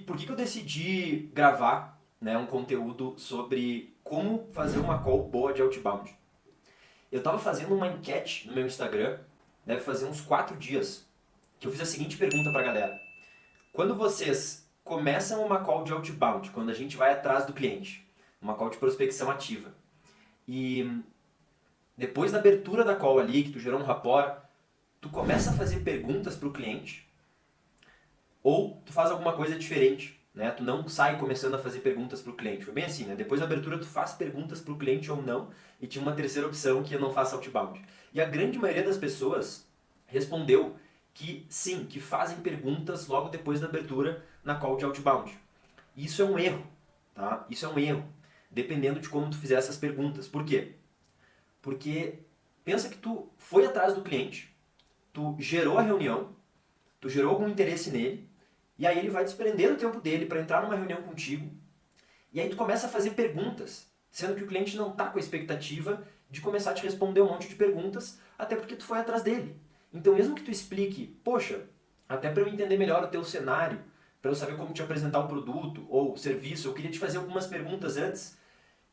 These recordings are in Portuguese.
Por que eu decidi gravar, né, um conteúdo sobre como fazer uma call boa de outbound? Eu estava fazendo uma enquete no meu Instagram, deve fazer uns 4 dias, que eu fiz a seguinte pergunta para a galera. Quando vocês começam uma call de outbound, quando a gente vai atrás do cliente, uma call de prospecção ativa, e depois da abertura da call ali, que tu gerou um rapport, tu começa a fazer perguntas para o cliente, ou tu faz alguma coisa diferente, né? Tu não sai começando a fazer perguntas para o cliente. Foi bem assim, né? Depois da abertura tu faz perguntas para o cliente ou não, e tinha uma terceira opção que eu não faço outbound. E a grande maioria das pessoas respondeu que sim, que fazem perguntas logo depois da abertura na call de outbound. E isso é um erro, tá? Isso é um erro, dependendo de como tu fizer essas perguntas. Por quê? Porque pensa que tu foi atrás do cliente, tu gerou a reunião, tu gerou algum interesse nele, e aí ele vai desprender o tempo dele para entrar numa reunião contigo, e aí tu começa a fazer perguntas, sendo que o cliente não está com a expectativa de começar a te responder um monte de perguntas, até porque tu foi atrás dele. Então mesmo que tu explique, poxa, até para eu entender melhor o teu cenário, para eu saber como te apresentar o produto ou o serviço, eu queria te fazer algumas perguntas antes,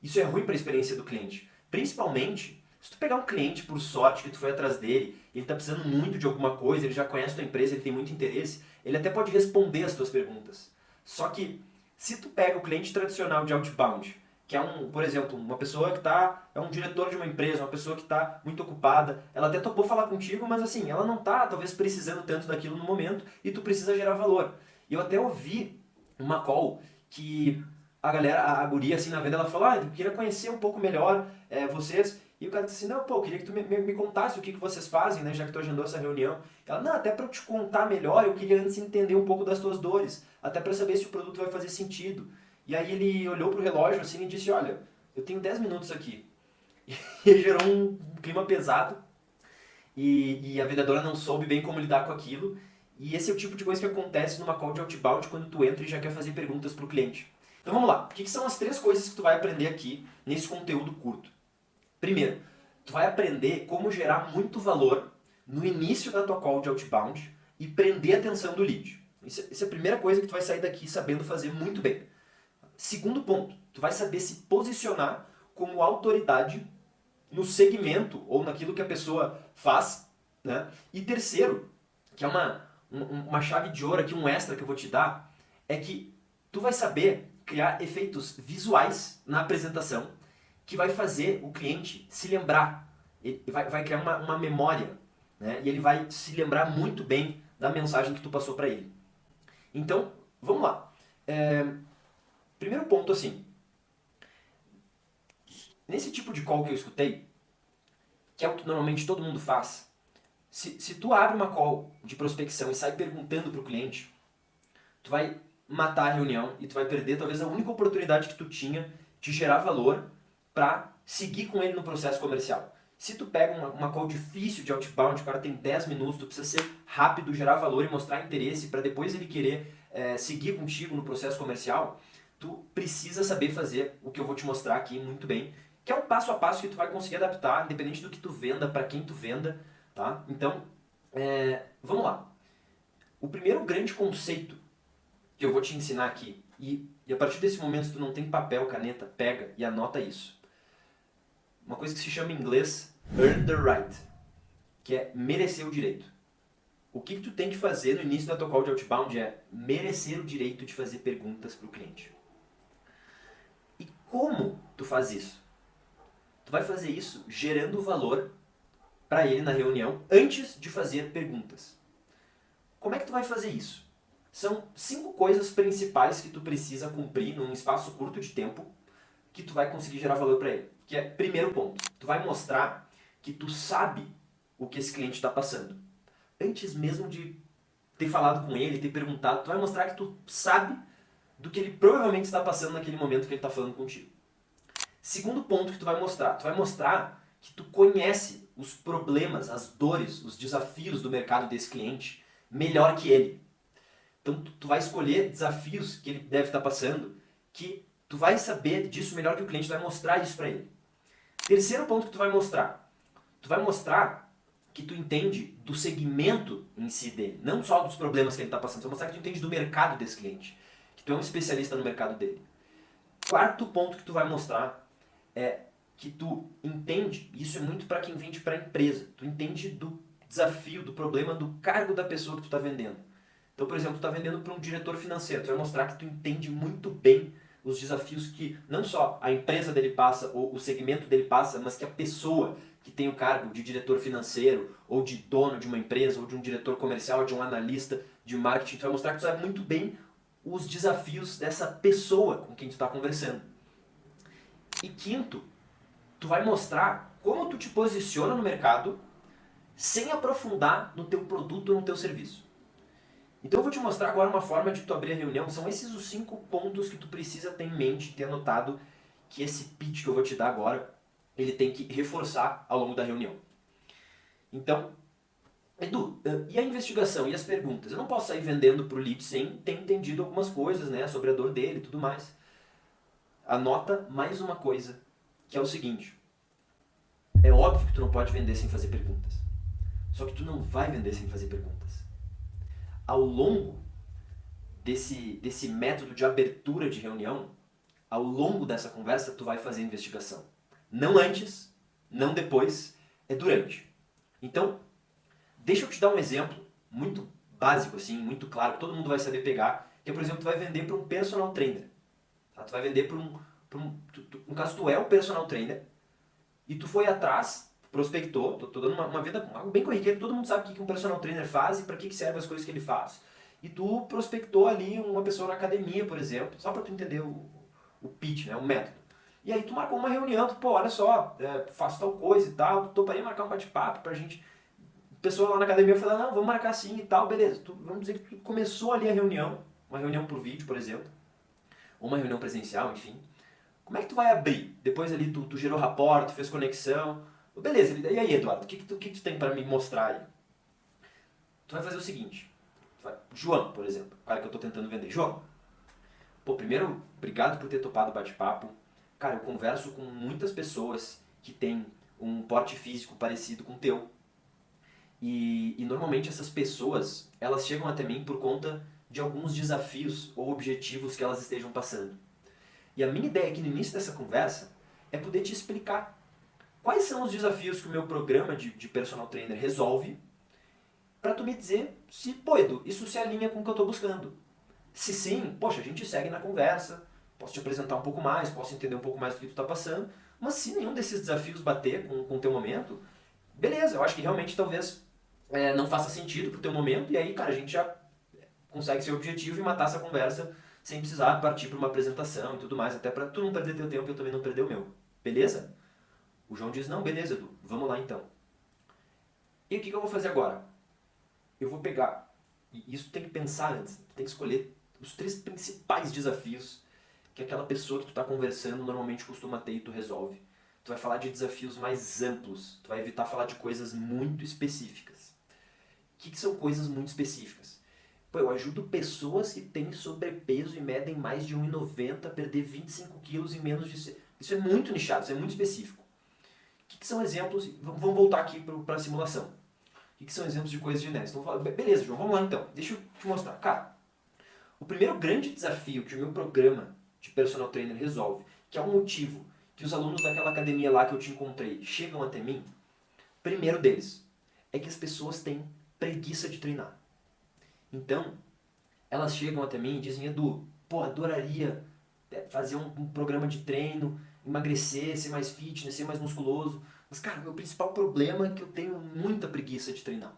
isso é ruim para a experiência do cliente. Principalmente, se tu pegar um cliente por sorte que tu foi atrás dele, ele está precisando muito de alguma coisa, ele já conhece a tua empresa, ele tem muito interesse, ele até pode responder as tuas perguntas. Só que, se tu pega o cliente tradicional de outbound, que é por exemplo, uma pessoa que é um diretor de uma empresa, uma pessoa que está muito ocupada, ela até topou falar contigo, mas assim, ela não está talvez precisando tanto daquilo no momento e tu precisa gerar valor. E eu até ouvi uma call que a galera, a guria assim na venda, ela falou, eu queria conhecer um pouco melhor vocês. E o cara disse assim, não, pô, eu queria que tu me contasse o que vocês fazem, né, já que tu agendou essa reunião. Ela, não, até para eu te contar melhor, eu queria antes entender um pouco das tuas dores, até para saber se o produto vai fazer sentido. E aí ele olhou pro relógio assim e disse, olha, eu tenho 10 minutos aqui. E ele gerou um clima pesado, e a vendedora não soube bem como lidar com aquilo. E esse é o tipo de coisa que acontece numa call de outbound quando tu entra e já quer fazer perguntas pro cliente. Então vamos lá, o que são as 3 coisas que tu vai aprender aqui nesse conteúdo curto? Primeiro, tu vai aprender como gerar muito valor no início da tua call de outbound e prender a atenção do lead. Isso é a primeira coisa que tu vai sair daqui sabendo fazer muito bem. Segundo ponto, tu vai saber se posicionar como autoridade no segmento ou naquilo que a pessoa faz, né? E terceiro, que é uma chave de ouro aqui, um extra que eu vou te dar, é que tu vai saber criar efeitos visuais na apresentação que vai fazer o cliente se lembrar. Ele vai criar uma memória, né? E ele vai se lembrar muito bem da mensagem que tu passou para ele. Então, vamos lá. Primeiro ponto, assim, nesse tipo de call que eu escutei, que é o que normalmente todo mundo faz, se tu abre uma call de prospecção e sai perguntando para o cliente, tu vai matar a reunião e tu vai perder talvez a única oportunidade que tu tinha de gerar valor para seguir com ele no processo comercial. Se tu pega uma call difícil de outbound, o cara tem 10 minutos, tu precisa ser rápido, gerar valor e mostrar interesse para depois ele querer seguir contigo no processo comercial, tu precisa saber fazer o que eu vou te mostrar aqui muito bem, que é um passo a passo que tu vai conseguir adaptar, independente do que tu venda, para quem tu venda, tá? Então, vamos lá. O primeiro grande conceito que eu vou te ensinar aqui, e a partir desse momento, se tu não tem papel, caneta, pega e anota isso. Uma coisa que se chama em inglês earn the right, que é merecer o direito. O que tu tem que fazer no início da tua call de outbound é merecer o direito de fazer perguntas para o cliente. E como tu faz isso? Tu vai fazer isso gerando valor para ele na reunião antes de fazer perguntas. Como é que tu vai fazer isso? São 5 coisas principais que tu precisa cumprir num espaço curto de tempo que tu vai conseguir gerar valor para ele. Que é, primeiro ponto, tu vai mostrar que tu sabe o que esse cliente está passando. Antes mesmo de ter falado com ele, ter perguntado, tu vai mostrar que tu sabe do que ele provavelmente está passando naquele momento que ele está falando contigo. Segundo ponto que tu vai mostrar que tu conhece os problemas, as dores, os desafios do mercado desse cliente melhor que ele. Então tu vai escolher desafios que ele deve estar passando, que tu vai saber disso melhor que o cliente, vai mostrar isso para ele. Terceiro ponto que tu vai mostrar que tu entende do segmento em si dele, não só dos problemas que ele está passando, tu vai mostrar que tu entende do mercado desse cliente. tu é um especialista no mercado dele. Quarto ponto que tu vai mostrar é que tu entende, isso é muito para quem vende para a empresa, tu entende do desafio, do problema, do cargo da pessoa que tu está vendendo. Então, por exemplo, tu está vendendo para um diretor financeiro, tu vai mostrar que tu entende muito bem os desafios que não só a empresa dele passa ou o segmento dele passa, mas que a pessoa que tem o cargo de diretor financeiro ou de dono de uma empresa ou de um diretor comercial, ou de um analista de marketing, tu vai mostrar que tu sabe muito bem os desafios dessa pessoa com quem tu está conversando. E quinto, tu vai mostrar como tu te posiciona no mercado sem aprofundar no teu produto ou no teu serviço. Então eu vou te mostrar agora uma forma de tu abrir a reunião. São esses os 5 pontos que tu precisa ter em mente, ter anotado que esse pitch que eu vou te dar agora, ele tem que reforçar ao longo da reunião. Então, Edu, e a investigação e as perguntas? Eu não posso sair vendendo para o lead sem ter entendido algumas coisas, né, sobre a dor dele e tudo mais. Anota mais uma coisa, que é o seguinte. É óbvio que tu não pode vender sem fazer perguntas. Só que tu não vai vender sem fazer perguntas. Ao longo desse método de abertura de reunião, ao longo dessa conversa, tu vai fazer investigação. Não antes, não depois, é durante. Então, deixa eu te dar um exemplo muito básico, assim, muito claro, que todo mundo vai saber pegar, que é, por exemplo, tu vai vender para um personal trainer. Tá? Tu vai vender para no caso, tu é o personal trainer, e tu foi atrás, prospectou, tô dando uma vida algo bem corriqueiro, todo mundo sabe o que um personal trainer faz e para que servem as coisas que ele faz. E tu prospectou ali uma pessoa na academia, por exemplo, só para tu entender o pitch, né, o método. E aí tu marcou uma reunião, tu, pô, olha só, faço tal coisa e tal, tu toparia marcar um bate-papo pra gente. A pessoa lá na academia falou, não, vamos marcar sim e tal, beleza. Vamos dizer que tu começou ali a reunião, uma reunião por vídeo, por exemplo, ou uma reunião presencial, enfim. Como é que tu vai abrir? Depois ali tu gerou rapport, tu fez conexão. Beleza, e aí, Eduardo, o que tu tem para me mostrar aí? Tu vai fazer o seguinte. João, por exemplo, o cara que eu tô tentando vender. João, pô, primeiro, obrigado por ter topado o bate-papo. Cara, eu converso com muitas pessoas que têm um porte físico parecido com o teu. E normalmente essas pessoas, elas chegam até mim por conta de alguns desafios ou objetivos que elas estejam passando. E a minha ideia aqui no início dessa conversa é poder te explicar quais são os desafios que o meu programa de personal trainer resolve para tu me dizer se, pô, Edu, isso se alinha com o que eu estou buscando. Se sim, poxa, a gente segue na conversa, posso te apresentar um pouco mais, posso entender um pouco mais do que tu está passando, mas se nenhum desses desafios bater com o teu momento, beleza, eu acho que realmente talvez não faça sentido pro teu momento, e aí, cara, a gente já consegue ser objetivo e matar essa conversa sem precisar partir para uma apresentação e tudo mais, até para tu não perder teu tempo e eu também não perder o meu. Beleza? O João diz, não, beleza, Edu, vamos lá então. E o que eu vou fazer agora? Eu vou pegar, e isso tem que pensar antes, tu tem que escolher os 3 principais desafios que aquela pessoa que tu está conversando normalmente costuma ter e tu resolve. Tu vai falar de desafios mais amplos, tu vai evitar falar de coisas muito específicas. O que são coisas muito específicas? Pô, eu ajudo pessoas que têm sobrepeso e medem mais de 1,90 a perder 25 quilos em menos de... Isso é muito nichado, isso é muito específico. O que são exemplos? Vamos voltar aqui para a simulação. O que são exemplos de coisas genéricas? Então, beleza, João, vamos lá então. Deixa eu te mostrar. Cara, o primeiro grande desafio que o meu programa de personal trainer resolve, que é o motivo que os alunos daquela academia lá que eu te encontrei chegam até mim, primeiro deles é que as pessoas têm preguiça de treinar. Então, elas chegam até mim e dizem, Edu, pô, adoraria fazer um programa de treino, emagrecer, ser mais fitness, ser mais musculoso. Mas, cara, o meu principal problema é que eu tenho muita preguiça de treinar.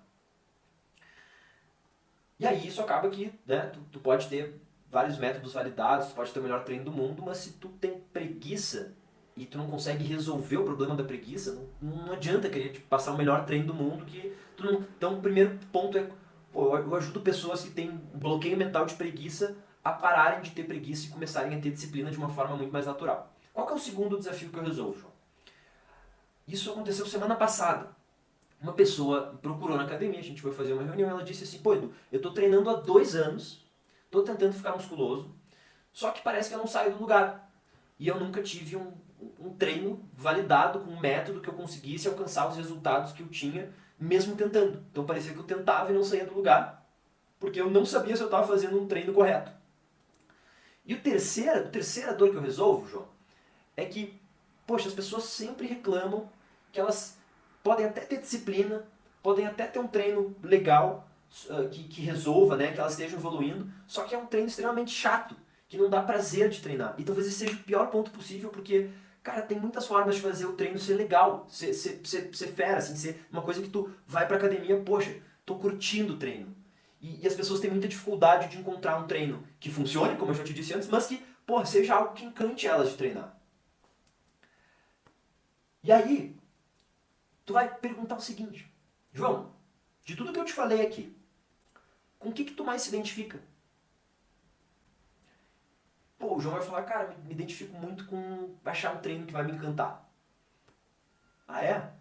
E aí isso acaba que, né, tu pode ter vários métodos validados, tu pode ter o melhor treino do mundo, mas se tu tem preguiça e tu não consegue resolver o problema da preguiça, não adianta querer passar o melhor treino do mundo que tu não... Então o primeiro ponto é, pô, eu ajudo pessoas que têm bloqueio mental de preguiça a pararem de ter preguiça e começarem a ter disciplina de uma forma muito mais natural. Qual que é o segundo desafio que eu resolvo, João? Isso aconteceu semana passada. Uma pessoa me procurou na academia, a gente foi fazer uma reunião, ela disse assim, pô, Edu, eu tô treinando há 2 anos, tô tentando ficar musculoso, só que parece que eu não saio do lugar. E eu nunca tive um treino validado com um método que eu conseguisse alcançar os resultados que eu tinha, mesmo tentando. Então parecia que eu tentava e não saía do lugar, porque eu não sabia se eu estava fazendo um treino correto. E a terceira dor que eu resolvo, João, é que, poxa, as pessoas sempre reclamam que elas podem até ter disciplina, podem até ter um treino legal, que resolva, né, que elas estejam evoluindo, só que é um treino extremamente chato, que não dá prazer de treinar. E talvez esse seja o pior ponto possível, porque, cara, tem muitas formas de fazer o treino ser legal, ser fera, assim, ser uma coisa que tu vai pra academia, poxa, tô curtindo o treino. E as pessoas têm muita dificuldade de encontrar um treino que funcione, como eu já te disse antes, mas que, porra, seja algo que encante elas de treinar. E aí, tu vai perguntar o seguinte, João, de tudo que eu te falei aqui, com o que tu mais se identifica? Pô, o João vai falar, cara, me identifico muito com achar um treino que vai me encantar. Ah, é?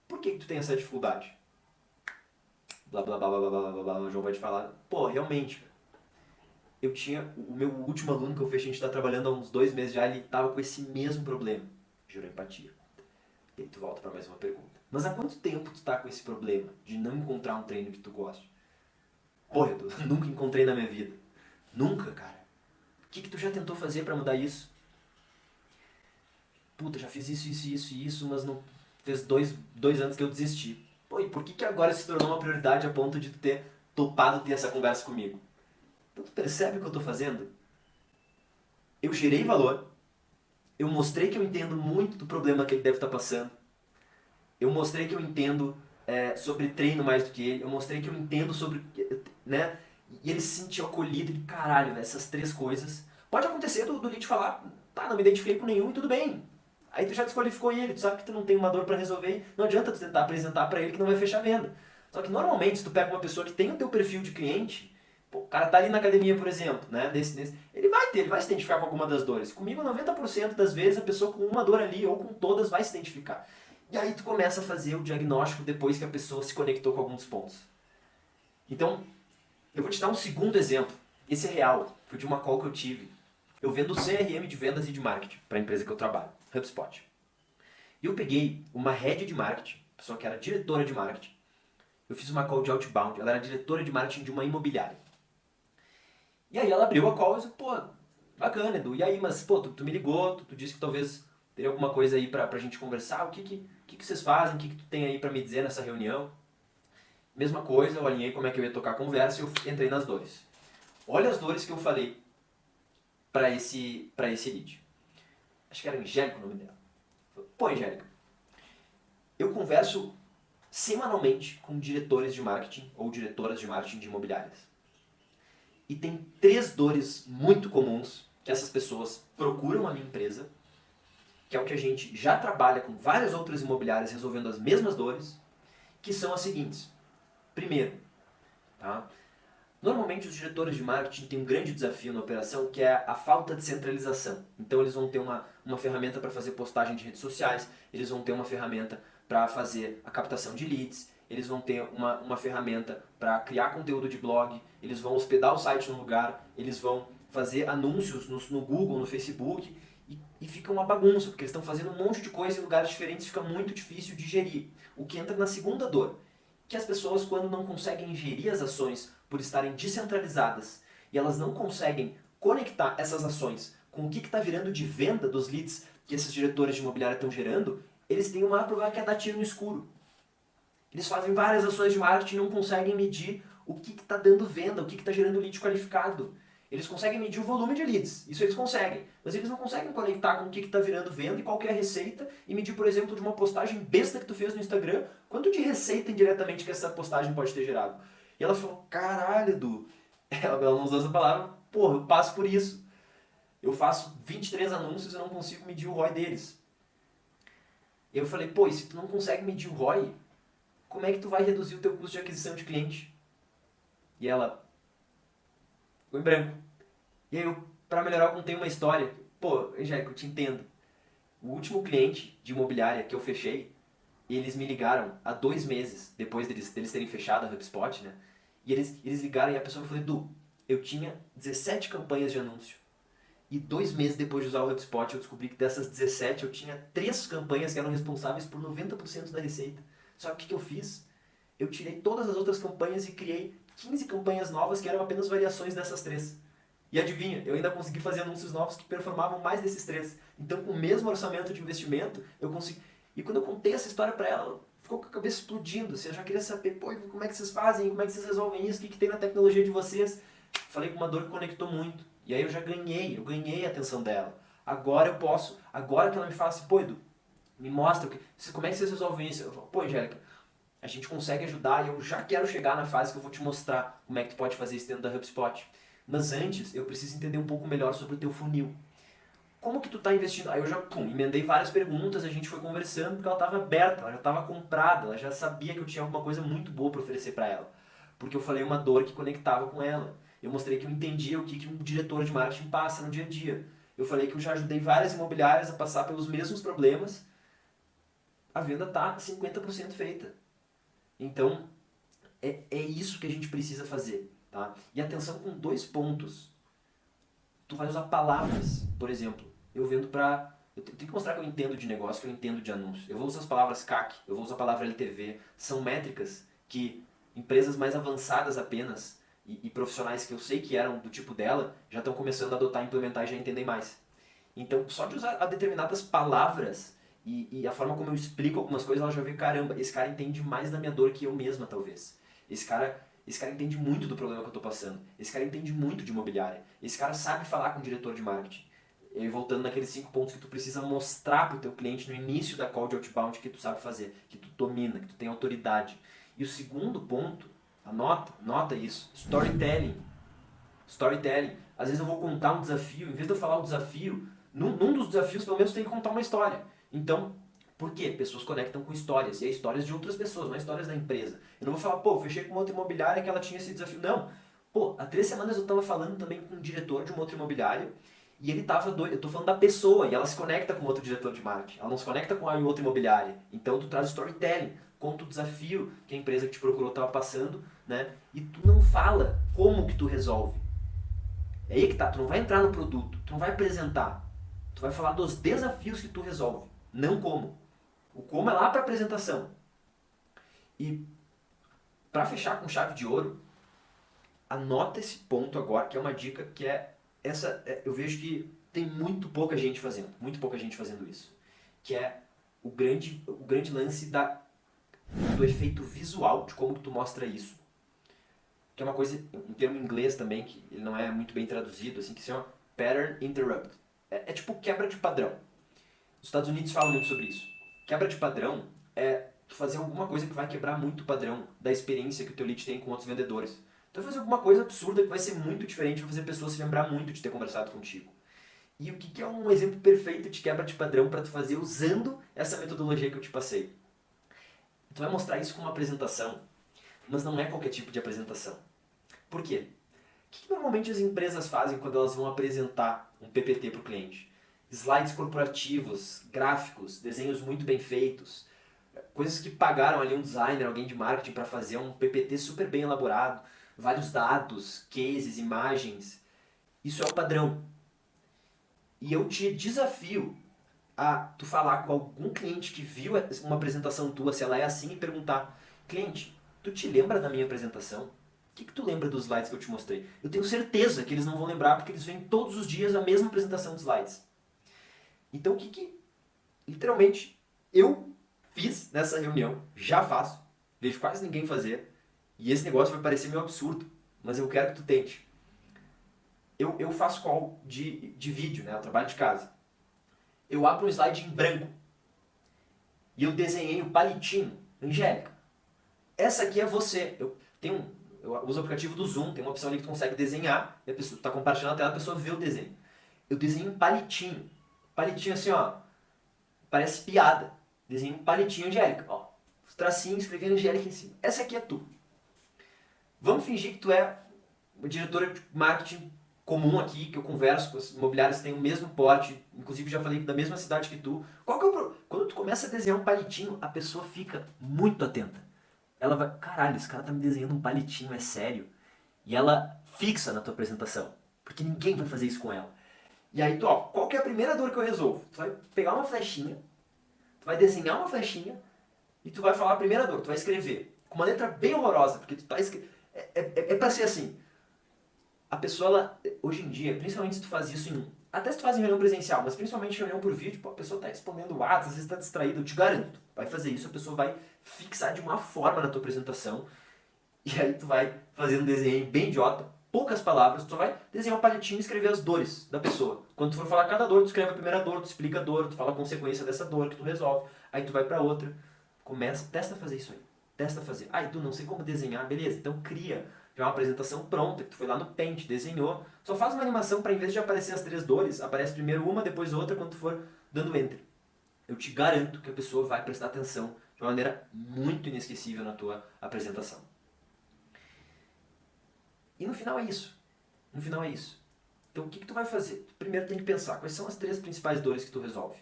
Por que tu tem essa dificuldade? Blá, blá, blá, blá, blá, blá, blá, blá. O João vai te falar, pô, realmente, eu tinha, o meu último aluno que eu fechei, a gente tá trabalhando há uns 2 meses já, ele tava com esse mesmo problema. Juro empatia. E aí tu volta pra mais uma pergunta. Mas há quanto tempo tu tá com esse problema de não encontrar um treino que tu goste? Porra, eu nunca encontrei na minha vida. Nunca, cara. O que tu já tentou fazer pra mudar isso? Puta, já fiz isso, mas não fez dois anos que eu desisti. Pô, e por que agora se tornou uma prioridade a ponto de tu ter topado ter essa conversa comigo? Então tu percebe o que eu tô fazendo? Eu gerei valor, eu mostrei que eu entendo muito do problema que ele deve estar passando, eu mostrei que eu entendo sobre treino mais do que ele, eu mostrei que eu entendo sobre, né? E ele se sentiu acolhido de caralho, véio, essas 3 coisas. Pode acontecer do Lid falar, tá, não me identifiquei com nenhum e tudo bem. Aí tu já desqualificou ele, tu sabe que tu não tem uma dor pra resolver, não adianta tu tentar apresentar pra ele que não vai fechar a venda. Só que normalmente se tu pega uma pessoa que tem o teu perfil de cliente, pô, o cara tá ali na academia, por exemplo, né, ele vai se identificar com alguma das dores. Comigo 90% das vezes a pessoa com uma dor ali ou com todas vai se identificar. E aí tu começa a fazer o diagnóstico depois que a pessoa se conectou com alguns pontos. Então, eu vou te dar um segundo exemplo. Esse é real, foi de uma call que eu tive. Eu vendo CRM de vendas e de marketing para a empresa que eu trabalho, HubSpot. E eu peguei uma head de marketing, pessoa que era diretora de marketing. Eu fiz uma call de outbound, ela era diretora de marketing de uma imobiliária. E aí ela abriu a call e disse, pô, bacana, Edu. E aí, mas pô, tu me ligou, tu disse que talvez teria alguma coisa aí pra gente conversar. O que vocês fazem? O que tu tem aí pra me dizer nessa reunião? Mesma coisa, eu alinhei como é que eu ia tocar a conversa e eu entrei nas dores. Olha as dores que eu falei pra esse lead. Acho que era Angélica o nome dela. Pô, Angélica, eu converso semanalmente com diretores de marketing ou diretoras de marketing de imobiliárias. E tem 3 dores muito comuns que essas pessoas procuram a minha empresa, que é o que a gente já trabalha com várias outras imobiliárias resolvendo as mesmas dores, que são as seguintes. Primeiro, tá? Normalmente os diretores de marketing têm um grande desafio na operação, que é a falta de centralização. Então eles vão ter uma ferramenta para fazer postagem de redes sociais, eles vão ter uma ferramenta para fazer a captação de leads, eles vão ter uma ferramenta para criar conteúdo de blog, eles vão hospedar o site no lugar, eles vão fazer anúncios no Google, no Facebook, e fica uma bagunça, porque eles estão fazendo um monte de coisa em lugares diferentes, fica muito difícil de gerir. O que entra na segunda dor, que as pessoas, quando não conseguem gerir as ações por estarem descentralizadas e elas não conseguem conectar essas ações com o que está virando de venda dos leads que esses diretores de imobiliária estão gerando, eles têm um maior problema que é dar tiro no escuro. Eles fazem várias ações de marketing e não conseguem medir o que está dando venda, o que está gerando lead qualificado. Eles conseguem medir o volume de leads, isso eles conseguem, mas eles não conseguem conectar com o que está virando venda e qual que é a receita e medir, por exemplo, de uma postagem besta que tu fez no Instagram, quanto de receita indiretamente que essa postagem pode ter gerado. E ela falou, caralho, Edu, ela não usou essa palavra, porra, eu passo por isso. Eu faço 23 anúncios e não consigo medir o ROI deles. E eu falei, pô, e se tu não consegue medir o ROI, como é que tu vai reduzir o teu custo de aquisição de cliente? E ela ficou em branco. E aí eu, pra melhorar, eu contei uma história. Pô, Angélica, eu te entendo. O último cliente de imobiliária que eu fechei, eles me ligaram há 2 meses, depois deles terem fechado a HubSpot, né? E eles ligaram e a pessoa me falou, Edu, eu tinha 17 campanhas de anúncio. E 2 meses depois de usar o HubSpot, eu descobri que dessas 17 eu tinha 3 campanhas que eram responsáveis por 90% da receita. Sabe o que eu fiz? Eu tirei todas as outras campanhas e criei 15 campanhas novas que eram apenas variações dessas 3. E adivinha, eu ainda consegui fazer anúncios novos que performavam mais desses 3. Então, com o mesmo orçamento de investimento, eu consegui... E quando eu contei essa história pra ela, ela ficou com a cabeça explodindo. Assim, eu já queria saber, pô, como é que vocês fazem? Como é que vocês resolvem isso? O que tem na tecnologia de vocês? Falei com uma dor que conectou muito. E aí eu ganhei a atenção dela. Agora que ela me fala assim, pô, Edu, me mostra, como é que vocês resolvem isso? Eu falo, pô, Angélica, a gente consegue ajudar e eu já quero chegar na fase que eu vou te mostrar como é que tu pode fazer isso dentro da HubSpot. Mas antes, eu preciso entender um pouco melhor sobre o teu funil. Como que tu tá investindo? Aí eu já, emendei várias perguntas, a gente foi conversando porque ela estava aberta, ela já estava comprada, ela já sabia que eu tinha alguma coisa muito boa para oferecer para ela. Porque eu falei uma dor que conectava com ela. Eu mostrei que eu entendia o que um diretor de marketing passa no dia a dia. Eu falei que eu já ajudei várias imobiliárias a passar pelos mesmos problemas. A venda tá 50% feita. Então, é isso que a gente precisa fazer. Tá? E atenção com 2 pontos. Tu vai usar palavras, por exemplo. Eu vendo pra... Eu tenho que mostrar que eu entendo de negócio, que eu entendo de anúncio. Eu vou usar as palavras CAC, eu vou usar a palavra LTV. São métricas que empresas mais avançadas apenas e profissionais que eu sei que eram do tipo dela já estão começando a adotar, implementar e já entendem mais. Então, só de usar determinadas palavras e a forma como eu explico algumas coisas, ela já vê, caramba, esse cara entende mais da minha dor que eu mesma, talvez. Esse cara entende muito do problema que eu estou passando. Esse cara entende muito de imobiliária. Esse cara sabe falar com o diretor de marketing. E voltando naqueles 5 pontos que tu precisa mostrar para o teu cliente no início da call de outbound que tu sabe fazer, que tu domina, que tu tem autoridade. E o segundo ponto, anota isso, storytelling. Storytelling. Às vezes eu vou contar um desafio, em vez de eu falar um desafio, num dos desafios pelo menos tem que contar uma história. Então, por quê? Pessoas conectam com histórias, e é histórias de outras pessoas, não é histórias da empresa. Eu não vou falar, pô, fechei com uma outra imobiliária que ela tinha esse desafio. Não. Pô, há 3 semanas eu estava falando também com um diretor de uma outra imobiliária, e ele tava doido. Eu tô falando da pessoa, e ela se conecta com outro diretor de marketing. Ela não se conecta com a outra imobiliária. Então tu traz storytelling, conta o desafio que a empresa que te procurou estava passando, né? E tu não fala como que tu resolve. É aí que tá, tu não vai entrar no produto, tu não vai apresentar. Tu vai falar dos desafios que tu resolve, não como. O como é lá para apresentação. E para fechar com chave de ouro, anota esse ponto agora, que é uma dica que eu vejo que tem muito pouca gente fazendo isso. Que é o grande lance do efeito visual, de como tu mostra isso. Que é uma coisa, um termo em inglês também, que ele não é muito bem traduzido, assim, que se chama pattern interrupt. É tipo quebra de padrão. Os Estados Unidos falam muito sobre isso. Quebra de padrão é tu fazer alguma coisa que vai quebrar muito o padrão da experiência que o teu lead tem com outros vendedores. Então fazer alguma coisa absurda que vai ser muito diferente, vai fazer a pessoa se lembrar muito de ter conversado contigo. E o que é um exemplo perfeito de quebra de padrão para tu fazer usando essa metodologia que eu te passei? Tu vai mostrar isso com uma apresentação, mas não é qualquer tipo de apresentação. Por quê? O que normalmente as empresas fazem quando elas vão apresentar um PPT para o cliente? Slides corporativos, gráficos, desenhos muito bem feitos, coisas que pagaram ali um designer, alguém de marketing para fazer um PPT super bem elaborado, vários dados, cases, imagens. Isso é o padrão. E eu te desafio a tu falar com algum cliente que viu uma apresentação tua, se ela é assim, e perguntar: cliente, tu te lembra da minha apresentação? O que tu lembra dos slides que eu te mostrei? Eu tenho certeza que eles não vão lembrar porque eles veem todos os dias a mesma apresentação de slides. Então o que literalmente eu fiz nessa reunião, já faço, vejo quase ninguém fazer, e esse negócio vai parecer meio absurdo, mas eu quero que tu tente. Eu faço call de vídeo, né? Eu trabalho de casa. Eu abro um slide em branco e eu desenhei o palitinho. Angélica, essa aqui é você. Eu uso o aplicativo do Zoom, tem uma opção ali que tu consegue desenhar, e a pessoa está compartilhando a tela, a pessoa vê o desenho. Eu desenhei um palitinho. Palitinho assim, ó, parece piada. Desenhei um palitinho, Angélica, ó. Os tracinhos, escrevi Angélica em cima. Essa aqui é tu. Vamos fingir que tu é uma diretora de marketing comum aqui, que eu converso com as imobiliárias que têm o mesmo porte, inclusive já falei da mesma cidade que tu. Qual que é o problema? Quando tu começa a desenhar um palitinho, a pessoa fica muito atenta. Ela vai, caralho, esse cara tá me desenhando um palitinho, é sério. E ela fixa na tua apresentação, porque ninguém vai fazer isso com ela. E aí, ó, qual que é a primeira dor que eu resolvo? Tu vai pegar uma flechinha, tu vai desenhar uma flechinha e tu vai falar a primeira dor, tu vai escrever com uma letra bem horrorosa, porque tu tá escrevendo. É pra ser assim. a pessoa, ela, hoje em dia, principalmente se tu faz isso em... Até se tu faz em reunião presencial, mas principalmente em reunião por vídeo, pô, a pessoa tá respondendo o WhatsApp, às vezes tá distraída, eu te garanto. Vai fazer isso, a pessoa vai fixar de uma forma na tua apresentação, e aí tu vai fazendo um desenho bem idiota, poucas palavras, tu só vai desenhar um palitinho e escrever as dores da pessoa. Quando tu for falar cada dor, tu escreve a primeira dor, tu explica a dor, tu fala a consequência dessa dor que tu resolve, aí tu vai pra outra. Começa, testa a fazer isso aí. Testa a fazer. Ah, Edu, não sei como desenhar, beleza, então cria já uma apresentação pronta, que tu foi lá no Paint, desenhou. Só faz uma animação para, em vez de aparecer as 3 dores, aparece primeiro uma, depois outra, quando tu for dando Enter. Eu te garanto que a pessoa vai prestar atenção de uma maneira muito inesquecível na tua apresentação. E no final é isso. No final é isso. Então o que tu vai fazer? Primeiro tem que pensar quais são as 3 principais dores que tu resolve.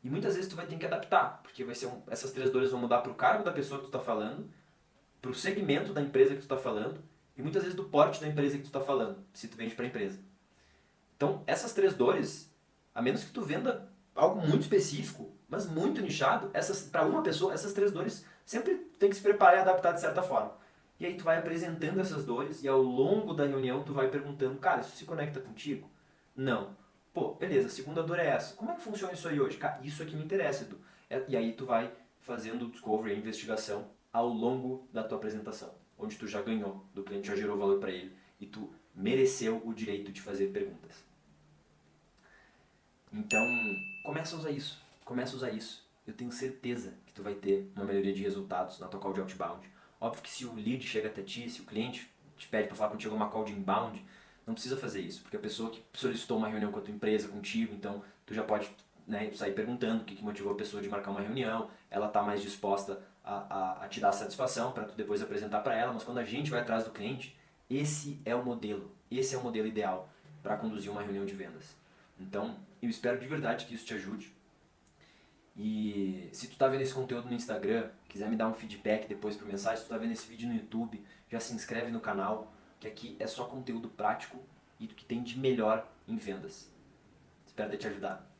E muitas vezes tu vai ter que adaptar, porque essas 3 dores vão mudar para o cargo da pessoa que tu está falando, para o segmento da empresa que tu está falando, e muitas vezes do porte da empresa que tu está falando, se tu vende para a empresa. Então essas 3 dores, a menos que tu venda algo muito específico, mas muito nichado, para uma pessoa, essas 3 dores sempre tem que se preparar e adaptar de certa forma. E aí tu vai apresentando essas dores e ao longo da reunião tu vai perguntando, cara, isso se conecta contigo? Não. Pô, beleza, a segunda dor é essa. Como é que funciona isso aí hoje? Cara, isso aqui me interessa, Edu. E aí tu vai fazendo o discovery, a investigação ao longo da tua apresentação, onde tu já ganhou, do cliente já gerou valor para ele e tu mereceu o direito de fazer perguntas. Então, começa a usar isso. Começa a usar isso. Eu tenho certeza que tu vai ter uma melhoria de resultados na tua call de outbound. Óbvio que se o lead chega até ti, se o cliente te pede para falar contigo uma call de inbound, não precisa fazer isso, porque a pessoa que solicitou uma reunião com a tua empresa, contigo, então tu já pode, né, sair perguntando o que motivou a pessoa de marcar uma reunião, ela está mais disposta a te dar satisfação para tu depois apresentar para ela, mas quando a gente vai atrás do cliente, esse é o modelo ideal para conduzir uma reunião de vendas. Então, eu espero de verdade que isso te ajude. E se tu tá vendo esse conteúdo no Instagram, quiser me dar um feedback depois por mensagem, se tu tá vendo esse vídeo no YouTube, já se inscreve no canal, que aqui é só conteúdo prático e do que tem de melhor em vendas. Espero ter te ajudado.